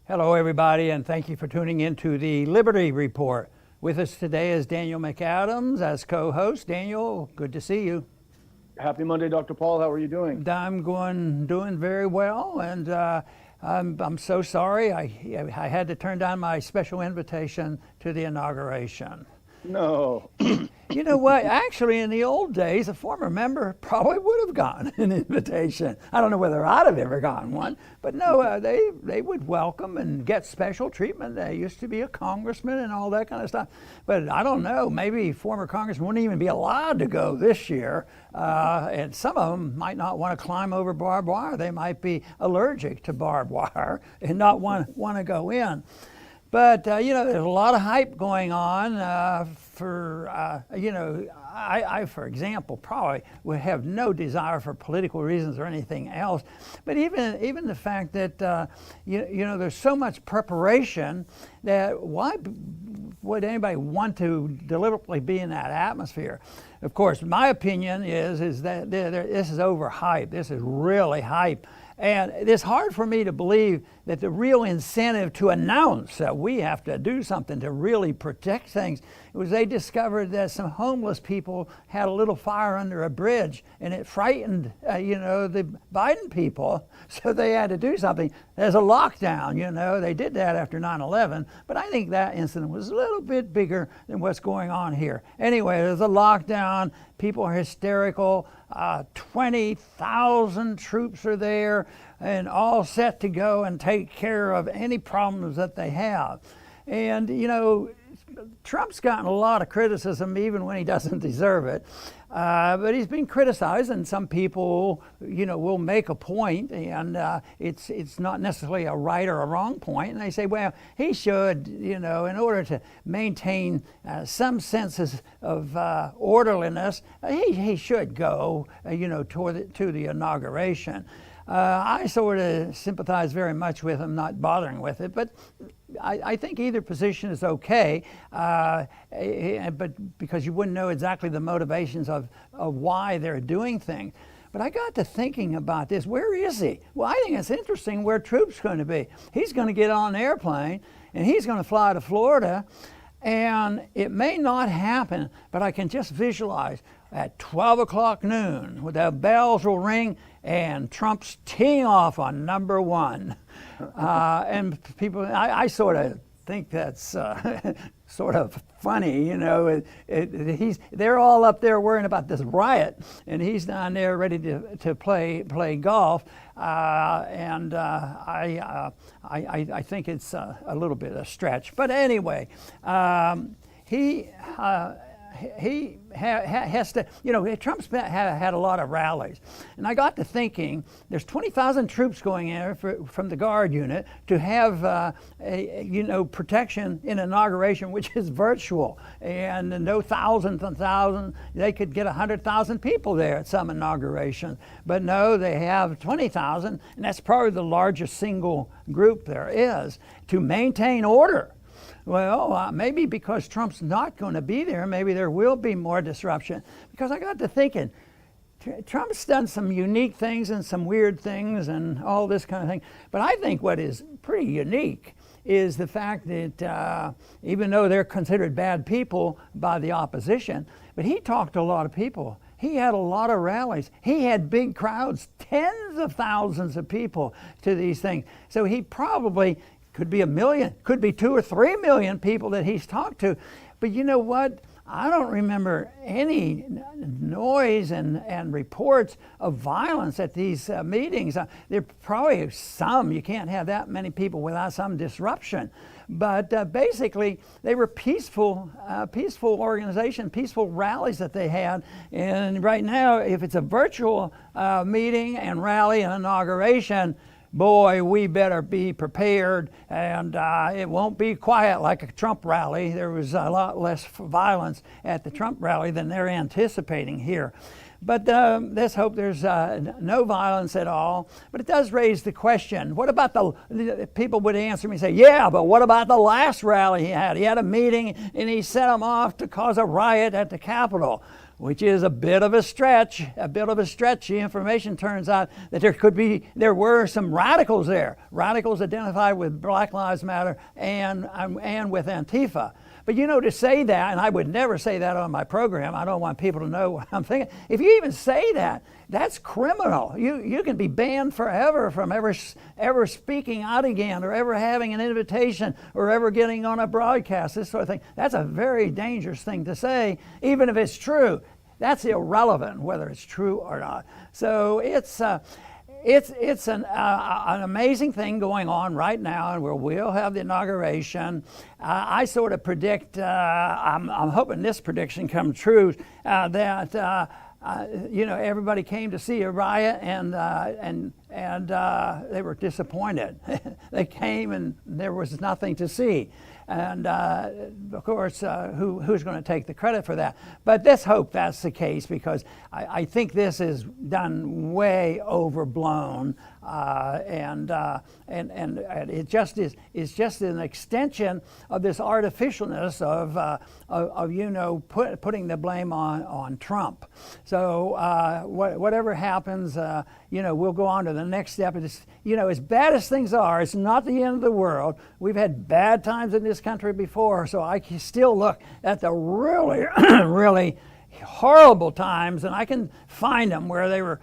Hello, everybody, and thank you for tuning in to the Liberty Report. With us today is Daniel McAdams as co-host. Daniel, good to see you. Happy Monday, Dr. Paul. How are you doing? I'm doing very well, and I'm so sorry I had to turn down my special invitation to the inauguration. No. You know what? Actually, in the old days, a former member probably would have gotten an invitation. I don't know whether I'd have ever gotten one, but no, they would welcome and get special treatment. They used to be a congressman and all that kind of stuff. But I don't know, maybe former congressmen wouldn't even be allowed to go this year. And some of them might not want to climb over barbed wire. They might be allergic to barbed wire and not want to go in. But, there's a lot of hype going on I, for example, probably would have no desire for political reasons or anything else. But even the fact that, there's so much preparation that why would anybody want to deliberately be in that atmosphere? Of course, my opinion is that this is overhyped. This is really hype. And it's hard for me to believe that the real incentive to announce that we have to do something to really protect things was they discovered that some homeless people had a little fire under a bridge, and it frightened, the Biden people, so they had to do something. There's a lockdown, they did that after 9/11, but I think that incident was a little bit bigger than what's going on here. Anyway, there's a lockdown. People are hysterical. 20,000 troops are there and all set to go and take care of any problems that they have. And, Trump's gotten a lot of criticism even when he doesn't deserve it. But he's been criticized, and some people, will make a point, and it's not necessarily a right or a wrong point. And they say, well, he should, in order to maintain some sense of orderliness, he should go, to the inauguration. I sort of sympathize very much with him not bothering with it, but I think either position is okay, but because you wouldn't know exactly the motivations of why they're doing things. But I got to thinking about this. Where is he? Well, I think it's interesting where Troop's going to be. He's going to get on an airplane, and he's going to fly to Florida, and it may not happen, but I can just visualize at 12 o'clock noon, the bells will ring, and Trump's teeing off on number one. And people, I sort of think that's sort of funny, they're all up there worrying about this riot, and he's down there ready to play golf. I think it's a little bit of a stretch. But anyway, he has to, Trump's had a lot of rallies. And I got to thinking, there's 20,000 troops going in from the Guard unit to have, protection in inauguration, which is virtual. And no thousands and thousands, they could get 100,000 people there at some inaugurations. But no, they have 20,000, and that's probably the largest single group there is to maintain order. Well, maybe because Trump's not going to be there, maybe there will be more disruption. Because I got to thinking, Trump's done some unique things and some weird things and all this kind of thing. But I think what is pretty unique is the fact that even though they're considered bad people by the opposition, but he talked to a lot of people. He had a lot of rallies. He had big crowds, tens of thousands of people to these things. So he probably could be 1 million, could be 2 or 3 million people that he's talked to. But you know what? I don't remember any noise and reports of violence at these meetings. There probably some. You can't have that many people without some disruption. But basically, they were peaceful organization, peaceful rallies that they had. And right now, if it's a virtual meeting and rally and inauguration, boy, we better be prepared, and it won't be quiet like a Trump rally. There was a lot less violence at the Trump rally than they're anticipating here. But let's hope there's no violence at all. But it does raise the question, what about the people would answer me and say, yeah, but what about the last rally he had? He had a meeting and he set them off to cause a riot at the Capitol. which is a bit of a stretch. The information turns out that there were some radicals there, radicals identified with Black Lives Matter and with Antifa. But to say that, and I would never say that on my program, I don't want people to know what I'm thinking. If you even say that, that's criminal. You can be banned forever from ever speaking out again, or ever having an invitation, or ever getting on a broadcast, this sort of thing. That's a very dangerous thing to say, even if it's true. That's irrelevant whether it's true or not. So it's an amazing thing going on right now, and we'll have the inauguration. I sort of predict, I'm hoping this prediction comes true, that everybody came to see a riot, and they were disappointed. They came and there was nothing to see. And of course, who's going to take the credit for that? But let's hope that's the case, because I think this is done way overblown, and it just is. It's just an extension of this artificialness of putting the blame on Trump. So whatever happens, we'll go on to the next step. It's, as bad as things are, it's not the end of the world. We've had bad times in this country before, so I can still look at the really, really horrible times, and I can find them where they were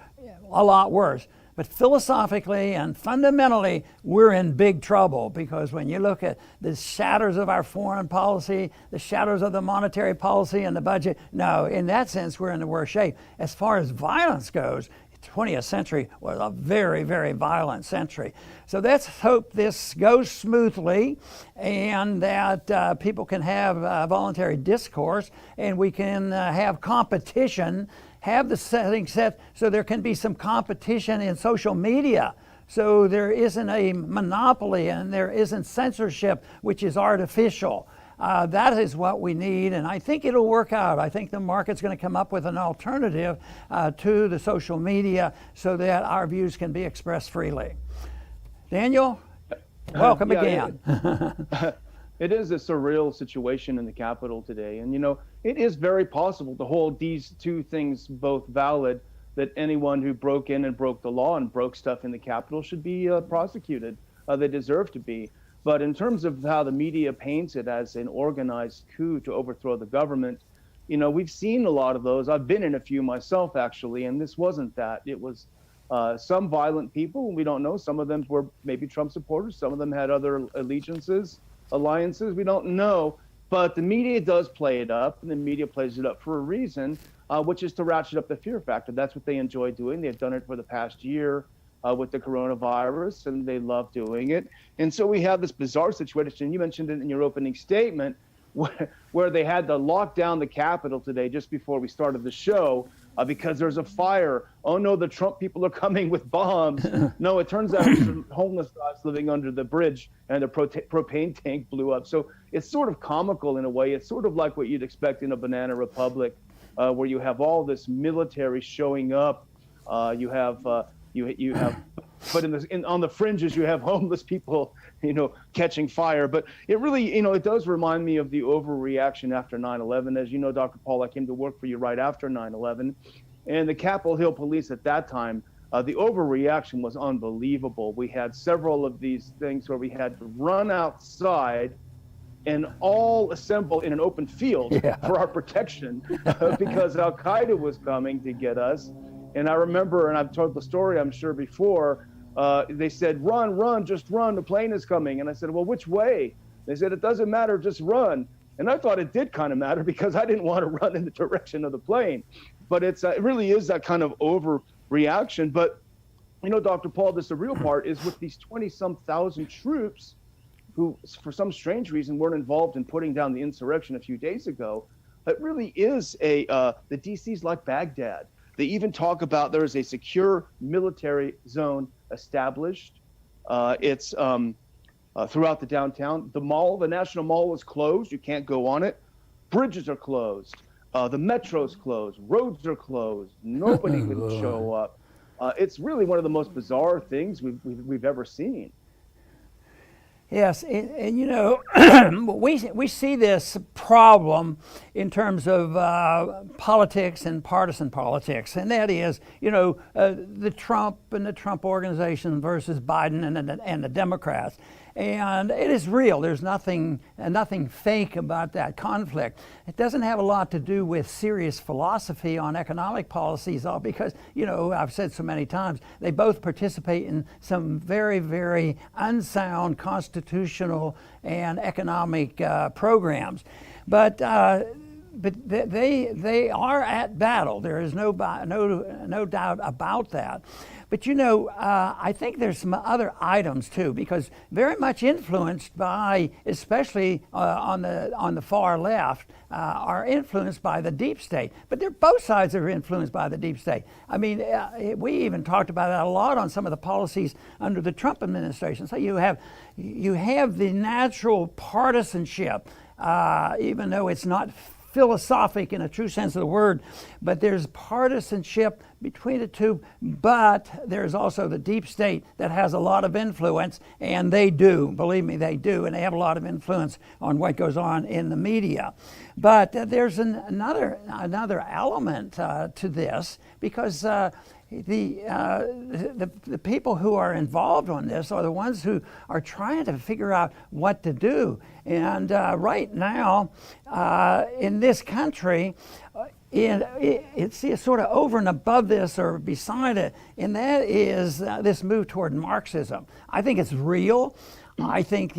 a lot worse. But philosophically and fundamentally, we're in big trouble, because when you look at the shadows of our foreign policy, the shadows of the monetary policy and the budget, no, in that sense, we're in the worst shape. As far as violence goes, the 20th century was a very, very violent century. So let's hope this goes smoothly, and that people can have voluntary discourse, and we can have competition, have the settings set so there can be some competition in social media, so there isn't a monopoly and there isn't censorship, which is artificial. That is what we need, and I think it'll work out. I think the market's going to come up with an alternative to the social media, so that our views can be expressed freely. Daniel, welcome again. It is a surreal situation in the Capitol today, and it is very possible to hold these two things both valid, that anyone who broke in and broke the law and broke stuff in the Capitol should be prosecuted. They deserve to be. But in terms of how the media paints it as an organized coup to overthrow the government, we've seen a lot of those. I've been in a few myself, actually, and this wasn't that. It was some violent people. We don't know. Some of them were maybe Trump supporters. Some of them had other alliances. We don't know. But the media does play it up, and the media plays it up for a reason, which is to ratchet up the fear factor. That's what they enjoy doing. They've done it for the past year with the coronavirus, and they love doing it. And so we have this bizarre situation. You mentioned it in your opening statement, where they had to lock down the Capitol today just before we started the show because there's a fire. Oh no, the Trump people are coming with bombs. No, it turns out it's some homeless guys living under the bridge, and the propane tank blew up. So it's sort of comical in a way. It's sort of like what you'd expect in a banana republic, where you have all this military showing up. You have, but on the fringes, you have homeless people, catching fire. But it really, it does remind me of the overreaction after 9/11. As you know, Dr. Paul, I came to work for you right after 9/11, and the Capitol Hill police at that time, the overreaction was unbelievable. We had several of these things where we had to run outside and all assemble in an open field for our protection because Al Qaeda was coming to get us. And I remember, and I've told the story, I'm sure, before, they said, run, just run, the plane is coming. And I said, well, which way? They said, it doesn't matter, just run. And I thought it did kind of matter, because I didn't want to run in the direction of the plane. But it really is that kind of overreaction. But, Dr. Paul, the real part is with these 20-some thousand troops who, for some strange reason, weren't involved in putting down the insurrection a few days ago. It really is the DC's like Baghdad. They even talk about there is a secure military zone established. It's throughout the downtown. The mall, the National Mall, is closed. You can't go on it. Bridges are closed. The metro's closed. Roads are closed. Nobody can show up. It's really one of the most bizarre things we've ever seen. Yes, and you know, we see this problem in terms of politics and partisan politics, and that is, you know, the Trump and the Trump organization versus Biden and the Democrats. And it is real. There's nothing fake about that conflict. It doesn't have a lot to do with serious philosophy on economic policies, all because, you know, I've said so many times, they both participate in some very, very unsound constitutional and economic programs. But they are at battle. There is no doubt about that. But you know, I think there's some other items too, because very much influenced by, especially on the far left, are influenced by the deep state. But both sides are influenced by the deep state. I mean, we even talked about that a lot on some of the policies under the Trump administration. So you have the natural partisanship, even though it's not philosophic in a true sense of the word, but there's partisanship between the two, but there's also the deep state that has a lot of influence, and they do, believe me, they do, and they have a lot of influence on what goes on in the media. But there's another element to this, because the people who are involved on this are the ones who are trying to figure out what to do. And right now, in this country, it's sort of over and above this or beside it, and that is this move toward Marxism. I think it's real. I think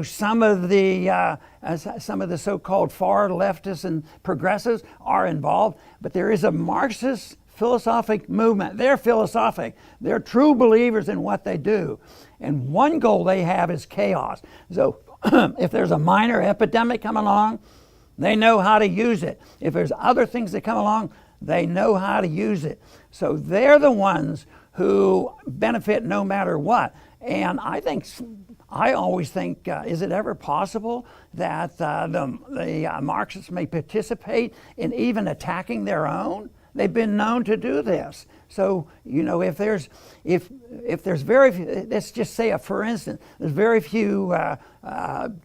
some of the so-called far leftists and progressives are involved, but there is a Marxist philosophic movement. They're philosophic. They're true believers in what they do. And one goal they have is chaos. So if there's a minor epidemic come along, they know how to use it. If there's other things that come along, they know how to use it. So they're the ones who benefit no matter what. And I always think, is it ever possible that the Marxists may participate in even attacking their own? They've been known to do this. So, you know, if there's very few, let's just say, for instance, there's very few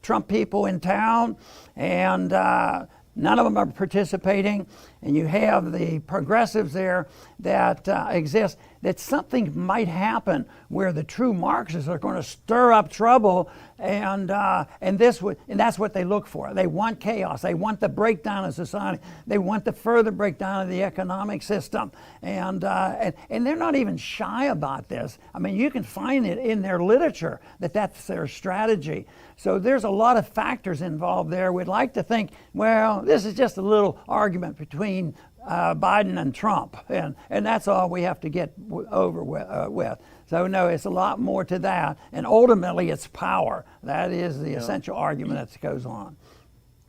Trump people in town, and none of them are participating, and you have the progressives there that exist, that something might happen where the true Marxists are going to stir up trouble, and that's what they look for. They want chaos. They want the breakdown of society. They want the further breakdown of the economic system, and they're not even shy about this. I mean, you can find it in their literature that that's their strategy. So there's a lot of factors involved there. We'd like to think, well, this is just a little argument between Biden and Trump, and that's all we have to get over with. So no, it's a lot more to that, and ultimately it's power. That is the essential argument that goes on.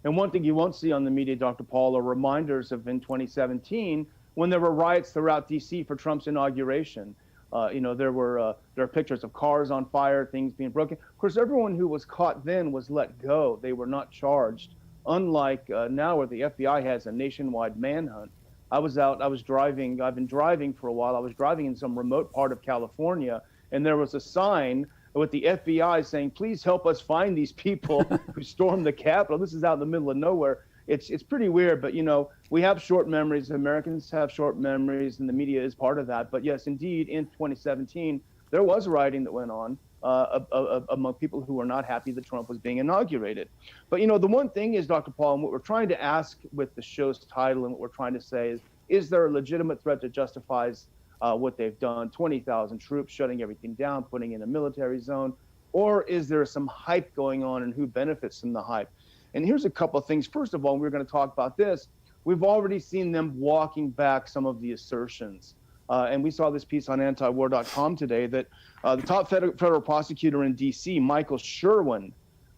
And one thing you won't see on the media, Dr. Paul, are reminders of in 2017 when there were riots throughout D.C. for Trump's inauguration. There are pictures of cars on fire, things being broken. Of course, everyone who was caught then was let go. They were not charged, unlike now where the FBI has a nationwide manhunt. I've been driving for a while. I was driving in some remote part of California, and there was a sign with the FBI saying, please help us find these people who stormed the Capitol. This is out in the middle of nowhere. It's pretty weird, but, you know, we have short memories. Americans have short memories, and the media is part of that. But yes, indeed, in 2017, there was rioting that went on among people who were not happy that Trump was being inaugurated. But, you know, the one thing is, Dr. Paul, and what we're trying to ask with the show's title and what we're trying to say is there a legitimate threat that justifies what they've done, 20,000 troops shutting everything down, putting in a military zone, or is there some hype going on and who benefits from the hype? And here's a couple of things. First of all, we're going to talk about this. We've already seen them walking back some of the assertions. And we saw this piece on antiwar.com today that the top federal prosecutor in D.C., Michael Sherwin,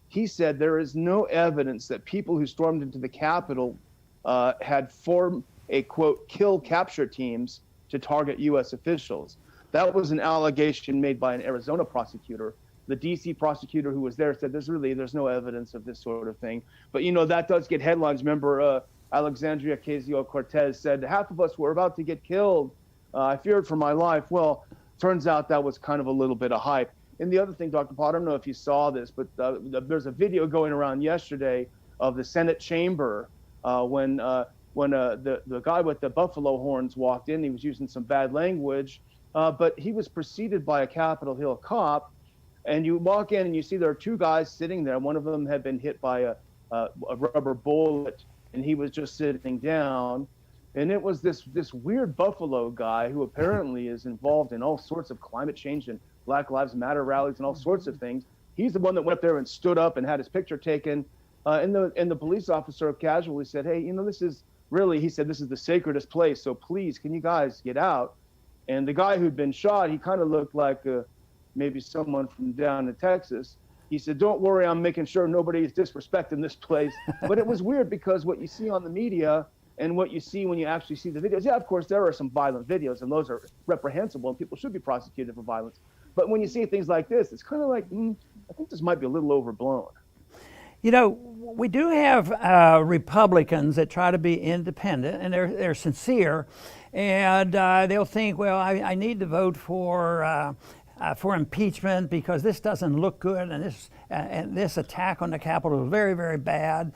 he said there is no evidence that people who stormed into the Capitol had formed a, quote, kill capture teams to target U.S. officials. That was an allegation made by an Arizona prosecutor. The D.C. prosecutor who was there said there's no evidence of this sort of thing. But, you know, that does get headlines. Remember, Alexandria Ocasio-Cortez said, half of us were about to get killed. I feared for my life. Well, turns out that was kind of a little bit of hype. And the other thing, Dr. Paul, I don't know if you saw this, but there's a video going around yesterday of the Senate chamber when the guy with the buffalo horns walked in. He was using some bad language, but he was preceded by a Capitol Hill cop. And you walk in and you see there are two guys sitting there. One of them had been hit by a rubber bullet, and he was just sitting down. And it was this weird buffalo guy who apparently is involved in all sorts of climate change and Black Lives Matter rallies and all sorts of things. He's the one that went up there and stood up and had his picture taken. And the police officer casually said, "Hey, this is really," he said, "this is the sacredest place. So please, can you guys get out?" And the guy who'd been shot, he kind of looked like maybe someone from down in Texas. He said, "Don't worry, I'm making sure nobody is disrespecting this place." But it was weird because what you see on the media and what you see when you actually see the videos, yeah, of course, there are some violent videos, and those are reprehensible, and people should be prosecuted for violence. But when you see things like this, it's kind of like, I think this might be a little overblown. We do have Republicans that try to be independent, and they're sincere, and they'll think, well, I need to vote for impeachment because this doesn't look good, and this attack on the Capitol is very, very bad.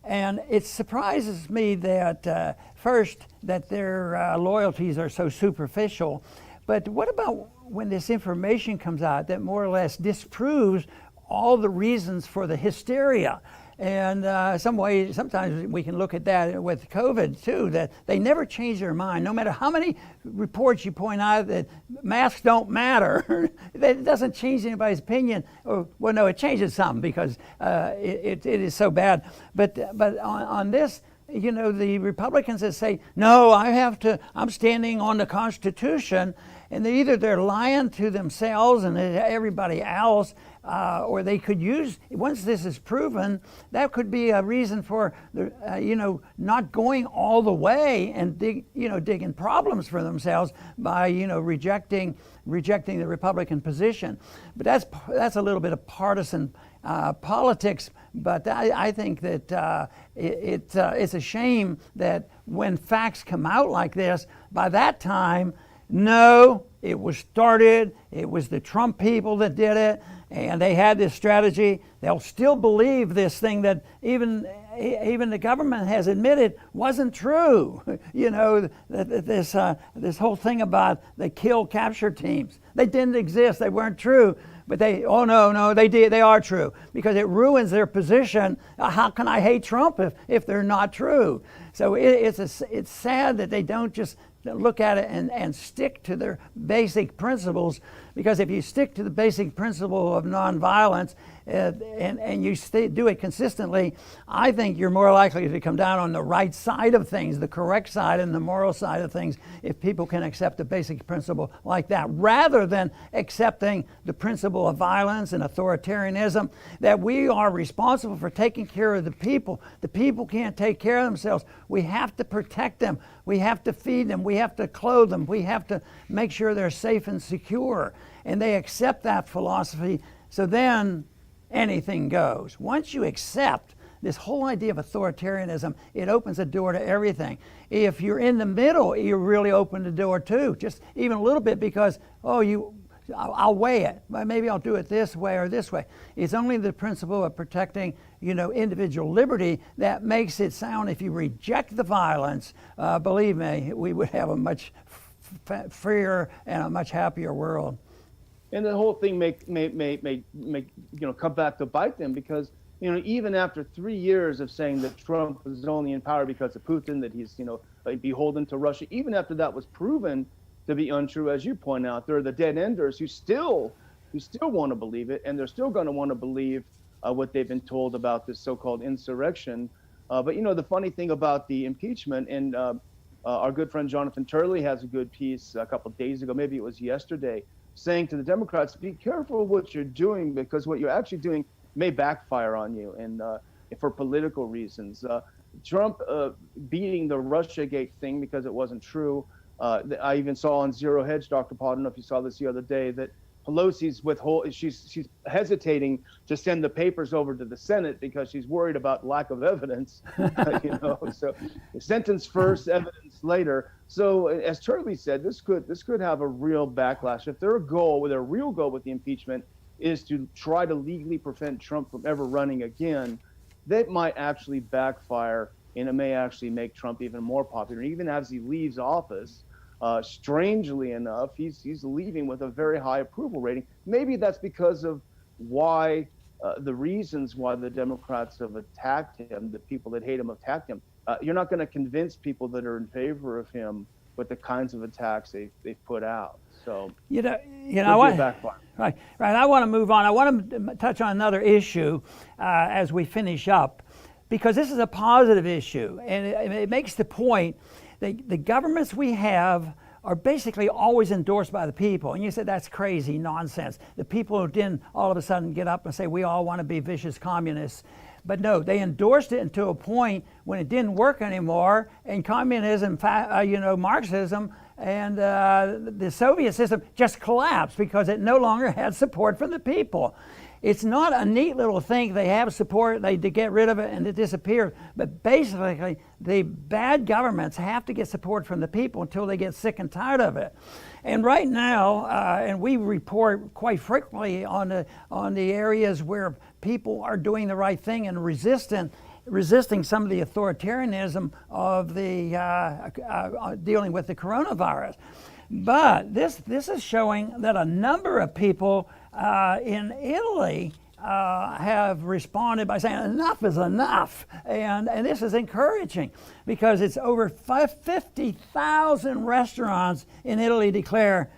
And it surprises me that first that their loyalties are so superficial, but what about when this information comes out that more or less disproves all the reasons for the hysteria? And sometimes we can look at that with COVID too, that they never change their mind. No matter how many reports you point out that masks don't matter, it doesn't change anybody's opinion. Well, no, it changes some because it is so bad. But on this, the Republicans that say, no, I'm standing on the Constitution, and either they're lying to themselves and everybody else, or they could use, once this is proven, that could be a reason for not going all the way and digging problems for themselves by rejecting the Republican position. But that's a little bit of partisan politics. But I think that it's a shame that when facts come out like this, by that time, no, it was the Trump people that did it, and they had this strategy. They'll still believe this thing that even the government has admitted wasn't true. This whole thing about the kill capture teams. They didn't exist, they weren't true. But they did. They are true because it ruins their position. How can I hate Trump if they're not true? So it's sad that they don't just look at it and stick to their basic principles, because if you stick to the basic principle of nonviolence and you do it consistently, I think you're more likely to come down on the right side of things, the correct side and the moral side of things, if people can accept a basic principle like that, rather than accepting the principle of violence and authoritarianism, that we are responsible for taking care of the people. The people can't take care of themselves. We have to protect them. We have to feed them. We have to clothe them. We have to make sure they're safe and secure. And they accept that philosophy, so then anything goes. Once you accept this whole idea of authoritarianism, it opens the door to everything. If you're in the middle, you really open the door too, just even a little bit, because, I'll weigh it. Maybe I'll do it this way or this way. It's only the principle of protecting, individual liberty that makes it sound. If you reject the violence, believe me, we would have a much freer and a much happier world. And the whole thing may come back to bite them, because even after 3 years of saying that Trump is only in power because of Putin, that he's beholden to Russia, even after that was proven to be untrue, as you point out, there are the dead enders who still want to believe it, and they're still going to want to believe what they've been told about this so-called insurrection. But the funny thing about the impeachment, and our good friend Jonathan Turley has a good piece a couple of days ago, maybe it was yesterday, saying to the Democrats, be careful what you're doing, because what you're actually doing may backfire on you, and for political reasons. Trump beating the Russiagate thing because it wasn't true. I even saw on Zero Hedge, Dr. Paul, I don't know if you saw this the other day, that Pelosi's she's hesitating to send the papers over to the Senate because she's worried about lack of evidence. So sentence first, evidence later. So as Turley said, this could have a real backlash. If their real goal with the impeachment is to try to legally prevent Trump from ever running again, that might actually backfire, and it may actually make Trump even more popular. And even as he leaves office, strangely enough, he's leaving with a very high approval rating. Maybe that's because of why the reasons why the Democrats have attacked him, the people that hate him attacked him. You're not going to convince people that are in favor of him with the kinds of attacks they've put out. So right. I want to move on. I want to touch on another issue as we finish up, because this is a positive issue, and it makes the point that the governments we have are basically always endorsed by the people. And you said that's crazy nonsense. The people who didn't all of a sudden get up and say we all want to be vicious communists. But no, they endorsed it until a point when it didn't work anymore, and communism, Marxism, and the Soviet system just collapsed because it no longer had support from the people. It's not a neat little thing. They have support, they get rid of it, and it disappears. But basically, the bad governments have to get support from the people until they get sick and tired of it. And right now, and we report quite frequently on the areas where people are doing the right thing and resisting some of the authoritarianism of the dealing with the coronavirus. But this is showing that a number of people in Italy have responded by saying enough is enough, and this is encouraging because it's over 50,000 restaurants in Italy declare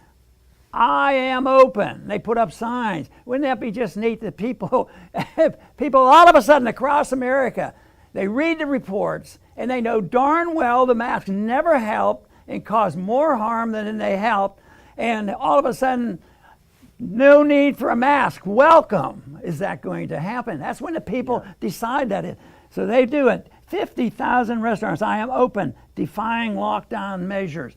I am open. They put up signs. Wouldn't that be just neat that people all of a sudden across America, they read the reports and they know darn well the masks never helped and caused more harm than they helped, and all of a sudden, no need for a mask. Welcome. Is that going to happen? That's when the people decide that. So they do it. 50,000 restaurants. I am open, defying lockdown measures.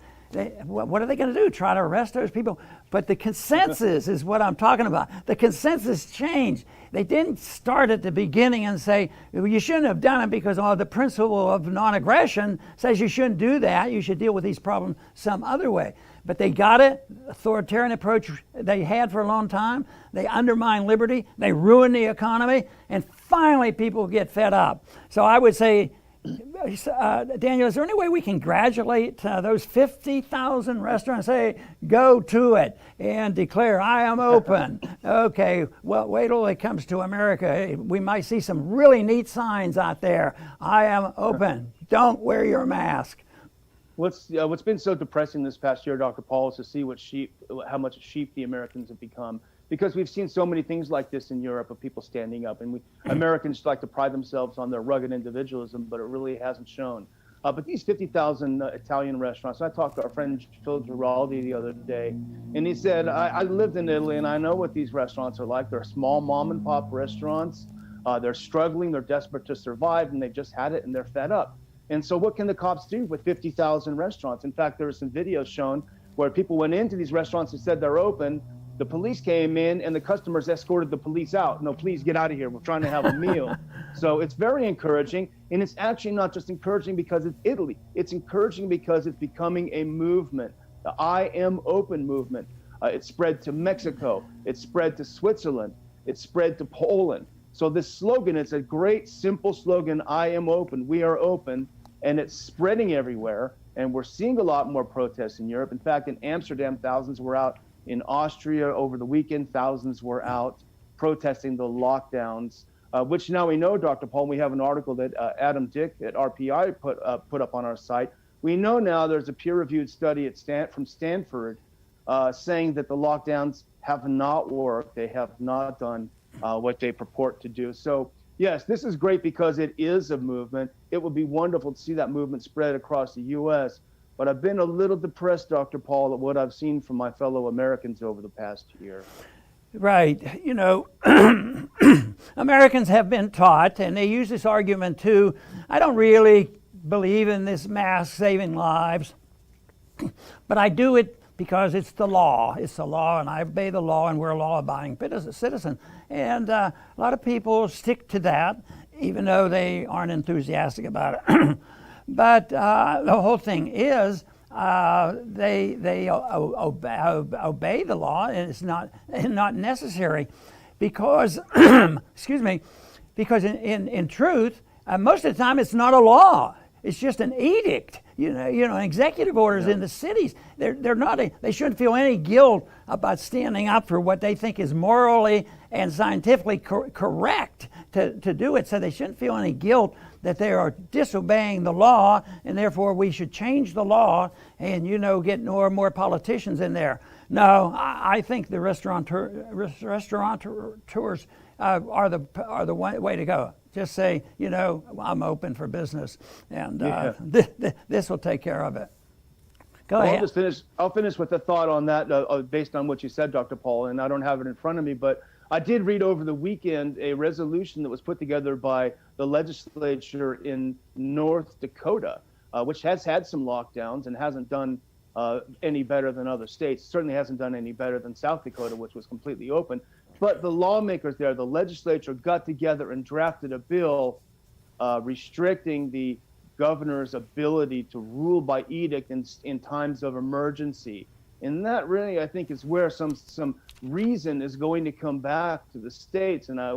What are they going to do? Try to arrest those people? But the consensus is what I'm talking about. The consensus changed. They didn't start at the beginning and say, well, you shouldn't have done it because the principle of non-aggression says you shouldn't do that. You should deal with these problems some other way. But they got it. Authoritarian approach they had for a long time. They undermine liberty. They ruin the economy. And finally, people get fed up. So I would say, Daniel, is there any way we can congratulate those 50,000 restaurants, say, go to it and declare, I am open? Okay, well, wait till it comes to America. We might see some really neat signs out there. I am open. Don't wear your mask. What's been so depressing this past year, Dr. Paul, is to see how much sheep the Americans have become. Because we've seen so many things like this in Europe of people standing up, and Americans like to pride themselves on their rugged individualism, but it really hasn't shown. But these 50,000 Italian restaurants, I talked to our friend Phil Giraldi the other day, and he said, I lived in Italy and I know what these restaurants are like. They're small mom and pop restaurants. They're struggling, they're desperate to survive, and they've just had it and they're fed up. And so what can the cops do with 50,000 restaurants? In fact, there were some videos shown where people went into these restaurants and said they're open. The police came in and the customers escorted the police out. No, please get out of here. We're trying to have a meal. So it's very encouraging. And it's actually not just encouraging because it's Italy. It's encouraging because it's becoming a movement, the I am open movement. It spread to Mexico. It spread to Switzerland. It spread to Poland. So this slogan, it's a great, simple slogan, I am open, we are open, and it's spreading everywhere. And we're seeing a lot more protests in Europe. In fact, in Amsterdam, thousands were out. In Austria over the weekend, thousands were out protesting the lockdowns, which now we know, Dr. Paul, we have an article that Adam Dick at RPI put up on our site. We know now there's a peer-reviewed study from Stanford saying that the lockdowns have not worked. They have not done what they purport to do. So yes, this is great because it is a movement. It would be wonderful to see that movement spread across the U.S., but I've been a little depressed, Dr. Paul, at what I've seen from my fellow Americans over the past year. Right. Americans have been taught, and they use this argument too, I don't really believe in this mask saving lives, but I do it because it's the law. It's the law, and I obey the law, and we're a law-abiding citizen. And a lot of people stick to that, even though they aren't enthusiastic about it. But the whole thing is they obey the law, and it's not necessary. because, excuse me, because in truth, most of the time it's not a law. It's just an edict, executive orders in the cities. They're not. They shouldn't feel any guilt about standing up for what they think is morally and scientifically correct to do it. So they shouldn't feel any guilt that they are disobeying the law, and therefore we should change the law and get more and more politicians in there. No, I think the restaurateurs are the way to go. Just say, I'm open for business, and this will take care of it. Go ahead. I'll finish with a thought on that based on what you said, Dr. Paul, and I don't have it in front of me, but I did read over the weekend a resolution that was put together by the legislature in North Dakota, which has had some lockdowns and hasn't done any better than other states. Certainly hasn't done any better than South Dakota, which was completely open. But the lawmakers there, the legislature, got together and drafted a bill restricting the governor's ability to rule by edict in times of emergency. And that really, I think, is where some reason is going to come back to the states. And I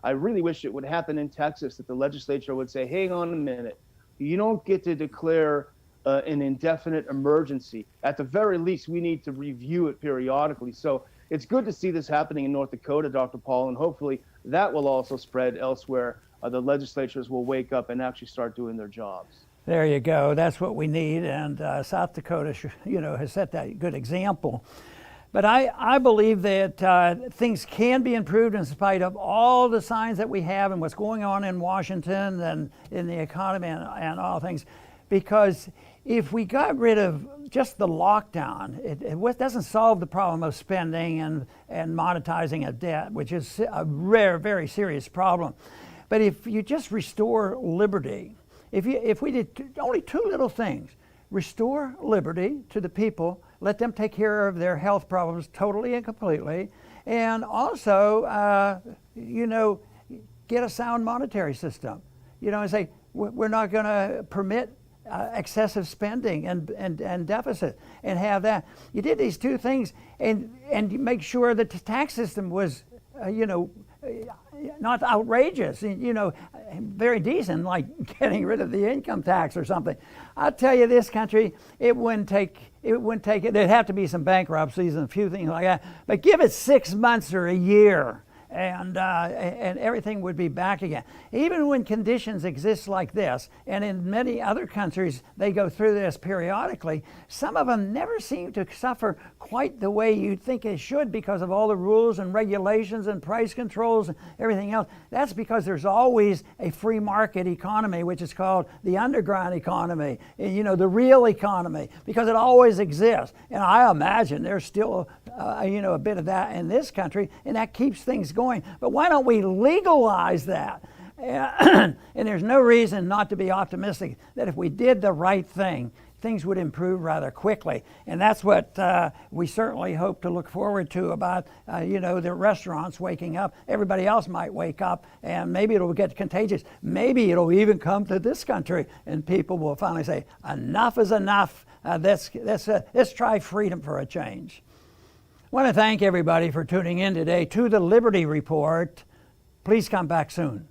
really wish it would happen in Texas, that the legislature would say, hang on a minute, you don't get to declare an indefinite emergency. At the very least, we need to review it periodically. So it's good to see this happening in North Dakota, Dr. Paul, and hopefully that will also spread elsewhere. The legislatures will wake up and actually start doing their jobs. There you go. That's what we need, and South Dakota, has set that good example. But I believe that things can be improved in spite of all the signs that we have and what's going on in Washington and in the economy and all things, because if we got rid of just the lockdown, it doesn't solve the problem of spending and monetizing a debt, which is a rare, very serious problem. But if you just restore liberty, if we did only two little things, restore liberty to the people, let them take care of their health problems totally and completely, and also, get a sound monetary system, and say, we're not going to permit excessive spending and deficit and have that. You did these two things and you make sure that the tax system was, not outrageous, very decent, like getting rid of the income tax or something. I'll tell you, this country, it wouldn't take it. There'd have to be some bankruptcies and a few things like that, but give it 6 months or a year, and everything would be back again. Even when conditions exist like this, and in many other countries they go through this periodically, some of them never seem to suffer quite the way you'd think it should because of all the rules and regulations and price controls and everything else. That's because there's always a free market economy, which is called the underground economy, and, the real economy, because it always exists. And I imagine there's still a bit of that in this country, and that keeps things going. But why don't we legalize that? And there's no reason not to be optimistic that if we did the right thing, things would improve rather quickly. And that's what we certainly hope to look forward to about, the restaurants waking up. Everybody else might wake up, and maybe it'll get contagious. Maybe it'll even come to this country, and people will finally say, enough is enough. Let's try freedom for a change. I want to thank everybody for tuning in today to the Liberty Report. Please come back soon.